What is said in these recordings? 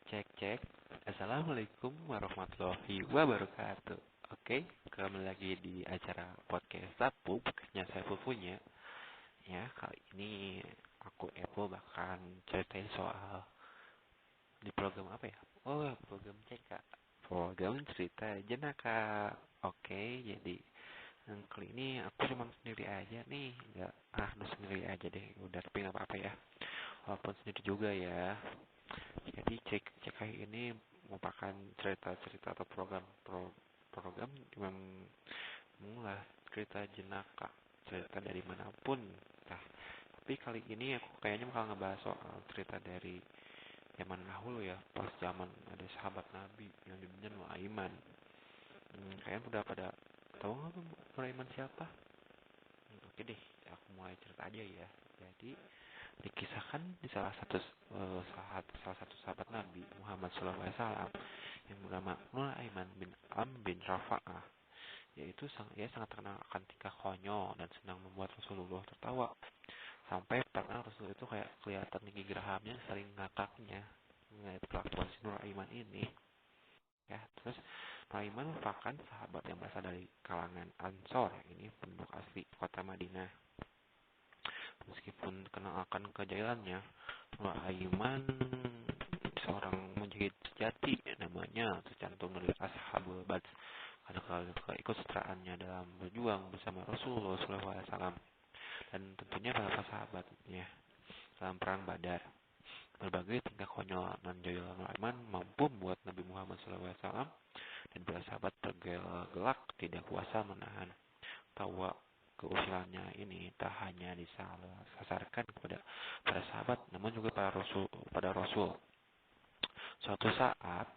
Cek cek. Assalamualaikum warahmatullahi wabarakatuh. Oke, kembali lagi di acara podcast Sapu, podcastnya saya punya. Ya, kali ini aku Epo bahkan ceritain soal di program apa ya? Oh, program CK. Program cerita jenaka. Oke, jadi kali ini aku cuma sendiri aja nih. Nggak, sendiri aja deh. Udah, tapi nggak apa-apa ya. Walaupun sendiri juga ya. Jadi CKI ini merupakan cerita-cerita atau program yang mengulas cerita jenaka, cerita dari manapun. Nah, tapi kali ini aku kayaknya bakal ngebahas soal cerita dari zaman dahulu ya, pas zaman ada sahabat Nabi yang namanya Nuaiman. Kalian udah pada tahu nggak Nuaiman siapa? Oke deh, aku mulai cerita aja ya. Jadi dikisahkan di salah satu sahabat Nabi Muhammad SAW yang bernama Nuaiman bin bin Rafa'ah, yaitu sangat terkenal akan tingkah konyol dan senang membuat Rasulullah tertawa, sampai pernah Rasul itu kayak kelihatan gigi gerahamnya saling ngakaknya ngeliat kelakuan si Nuaiman ini ya. Terus Nuaiman merupakan sahabat yang berasal dari kalangan Ansor, ini penduduk asli kota Madinah. Meskipun kenal akan kejahilannya, Nuaiman seorang mujahid sejati, namanya tercantum dari Ashabul Badr, ada keikutsertaannya dalam berjuang bersama Rasulullah SAW dan tentunya para sahabatnya dalam perang Badar. Berbagai tingkah konyol dan jahil Nuaiman mampu membuat Nabi Muhammad SAW dan para sahabat tergelak tidak kuasa menahan tawa. Keusilannya ini tak hanya disasarkan kepada para sahabat, namun juga pada Rasul. Suatu saat,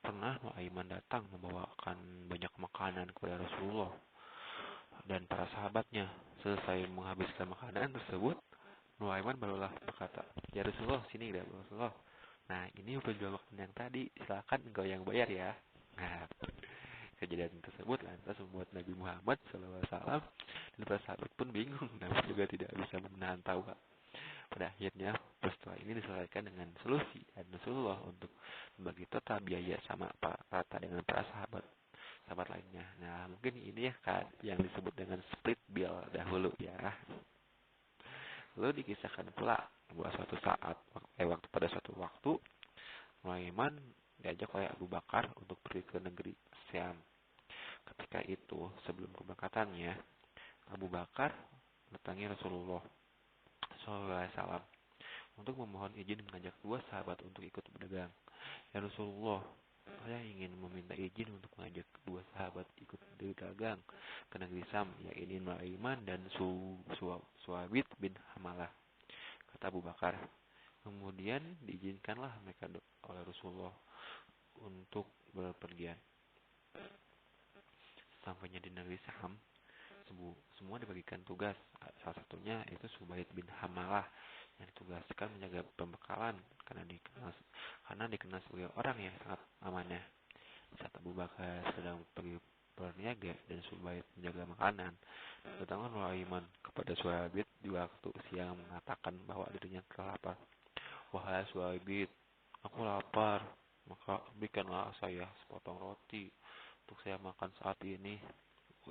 pernah Nuaiman datang membawakan banyak makanan kepada Rasulullah dan para sahabatnya. Selesai menghabiskan makanan tersebut, Nuaiman barulah berkata, "Ya Rasulullah, sini ya Rasulullah. Nah, ini penjual makanan yang tadi, silakan engkau yang bayar ya." Nah, kejadian tersebut lantas membuat Nabi Muhammad SAW dan para sahabat pun bingung, namun juga tidak bisa menahan tawa. Pada akhirnya, peristiwa ini diselesaikan dengan solusi dan Rasulullah untuk membagi total biaya sama rata dengan para sahabat lainnya. Nah, mungkin ini ya kan yang disebut dengan split bill dahulu ya. Lalu dikisahkan pula bahwa pada suatu waktu Nuaiman diajak oleh Abu Bakar untuk pergi ke negeri Syam. Ketika itu, sebelum keberangkatannya, Abu Bakar mendatangi Rasulullah SAW untuk memohon izin mengajak dua sahabat untuk ikut berdagang. Ya Rasulullah, saya ingin meminta izin untuk mengajak dua sahabat ikut berdagang ke negeri Syam, yaitu Nuaiman dan Suawid bin Hamalah, kata Abu Bakar. Kemudian diizinkanlah mereka oleh Rasulullah untuk berpergian. Sampainya di negeri Syam, semua dibagikan tugas. Salah satunya itu Subaid bin Hamalah yang ditugaskan menjaga pembekalan karena dikenal sebagai orang yang sangat amanah. Saat Abu Bakar sedang pergi berniaga dan Subaid menjaga makanan, datanglah Nuaiman kepada Subaid di waktu siang mengatakan bahwa dirinya telah lapar. "Wahai Subaid, aku lapar, maka berikanlah saya sepotong roti untuk saya makan saat ini,"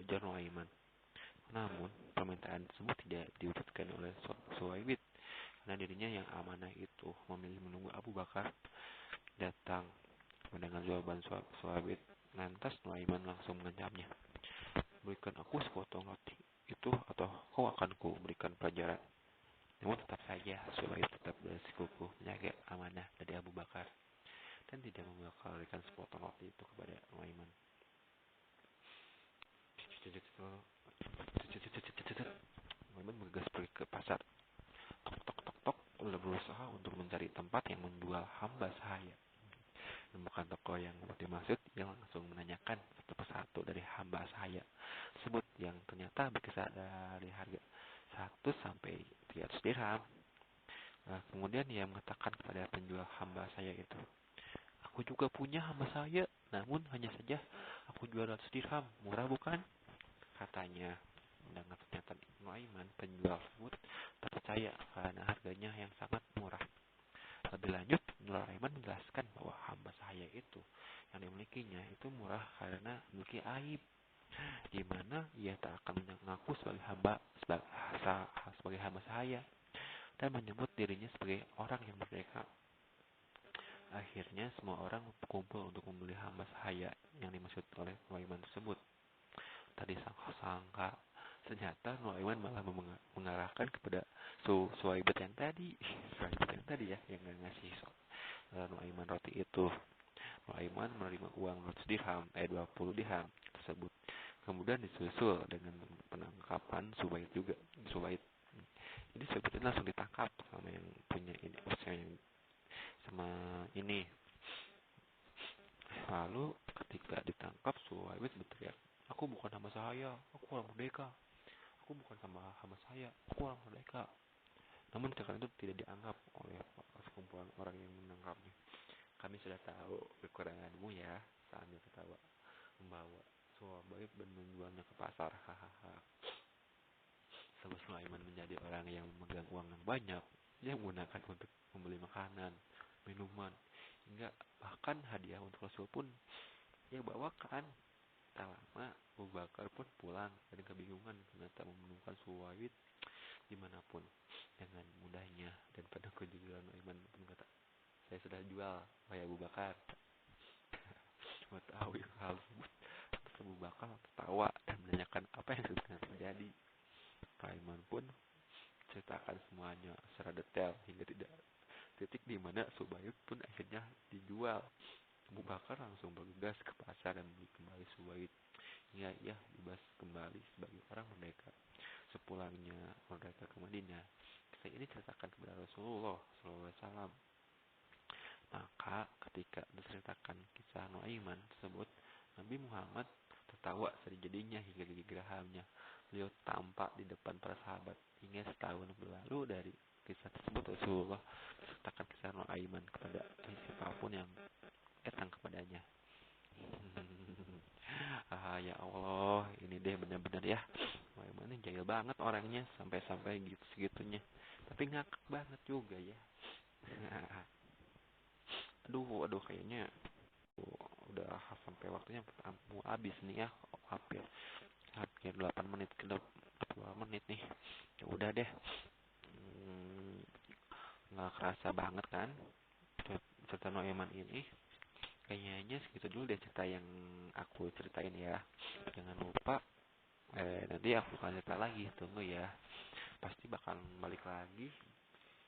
ujar Nuaiman. Namun, permintaan tersebut tidak diwujudkan oleh Suwaibid karena dirinya yang amanah itu memilih menunggu Abu Bakar datang. Mendengar jawaban Suwaibid, lantas Nuaiman langsung mengancamnya, "Berikan aku sepotong roti itu atau kau akan ku berikan pelajaran." Namun tetap saja Suwaibid tetap bersikukuh menjaga amanah dari Abu Bakar dan tidak memberikan sepotong roti itu kepada Nuaiman. Nuaiman bergegas pergi ke pasar. Tok tok tok tok, lalu berusaha untuk mencari tempat yang menjual hamba sahaya. Menemukan toko yang dimaksud, ia langsung menanyakan satu persatu dari hamba sahaya tersebut yang ternyata berkisar dari harga 1 sampai 300 dirham. Nah, kemudian ia mengatakan kepada penjual hamba saya itu, "Aku juga punya hamba saya, namun hanya saja aku jual 100 dirham, murah bukan?" katanya. Mendengar pernyataan Nuaiman, penjual tersebut terpercaya karena harganya yang sangat murah. Lebih lanjut, Nuaiman menjelaskan bahwa memilikinya itu murah karena memiliki aib, di mana ia tak akan mengaku sebagai hamba sebagai hamba sahaya dan menyebut dirinya sebagai orang yang merdeka. Akhirnya semua orang berkumpul untuk membeli hamba sahaya yang dimaksud oleh Nuaiman tersebut. Tadi sangka-sangka, ternyata Nuaiman malah mengarahkan kepada Suwaibet yang tadi. Suwaibet yang tadi ya, yang ngasih Nuaiman roti itu. Nuaiman menerima uang 100 dirham, 20 dirham tersebut. Kemudian disusul dengan penangkapan Suwaid juga. Suwaid. Jadi Suwaid itu langsung ditangkap sama yang punya ini, yang sama ini. Lalu ketika ditangkap Suwaid berteriak, "Aku bukan hamba sahaya, aku orang merdeka. Aku bukan hamba saya, aku orang merdeka." Namun tindakan itu tidak dianggap oleh sekumpulan orang yang menangkapnya. "Kami sudah tahu kekuranganmu ya," sambil ketawa, membawa Suwaid dan menjualnya ke pasar. Hahaha. Sebab Sulaiman menjadi orang yang memegang uang yang banyak, dia menggunakan untuk membeli makanan, minuman, hingga bahkan hadiah untuk Rasul pun ia bawakan. Tak lama, Abu Bakar pun pulang dan kebingungan karena tak menemukan Suwaid dimanapun. Dengan mudahnya dan pada kejujuran Aiman pun kata, "Saya sudah jual, wahai Abu Bakar." Mengetahui hal tersebut, Abu Bakar tertawa dan menanyakan apa yang sebenarnya terjadi. Aiman pun ceritakan semuanya secara detail hingga tidak titik di mana Suwaid pun akhirnya dijual. Abu Bakar langsung bergegas ke pasar dan membeli kembali Suwaid hingga ia bebas kembali sebagai orang merdeka. Sepulangnya merdeka ke Madinah, kisah ini ceritakan kepada Rasulullah SAW. Maka ketika diceritakan kisah Nuaiman tersebut, Nabi Muhammad tertawa sejadinya hingga gigi gerahamnya. Beliau tampak di depan para sahabat hingga setahun berlalu dari kisah tersebut. Rasulullah menceritakan kisah Nuaiman kepada siapapun yang datang kepadanya. Ya Allah, ini deh benar-benar ya. Nuaiman ini jahil banget orangnya, sampai-sampai gitu segitunya. Tapi ngakak banget juga ya. Aduh, kayaknya udah sampai waktunya mau habis nih ya. Hampir hampir 8 menit ke 2 menit nih. Ya udah deh. Nggak kerasa banget kan cerita Nuaiman ini. Kayaknya segitu dulu deh cerita yang aku ceritain ya. Jangan lupa nanti aku akan cerita lagi, tunggu ya. Pasti bakal balik lagi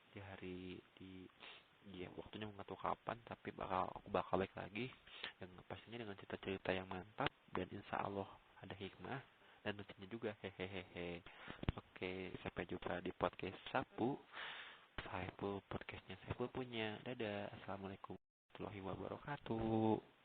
di hari di ya waktunya nggak tahu kapan, tapi aku bakal balik lagi dengan pastinya dengan cerita-cerita yang mantap dan insya Allah ada hikmah dan lucunya juga. Hehehe. Oke, sampai jumpa di podcast Sapu Saiful, podcastnya Saiful punya. Dadah, assalamualaikum warahmatullahi wabarakatuh.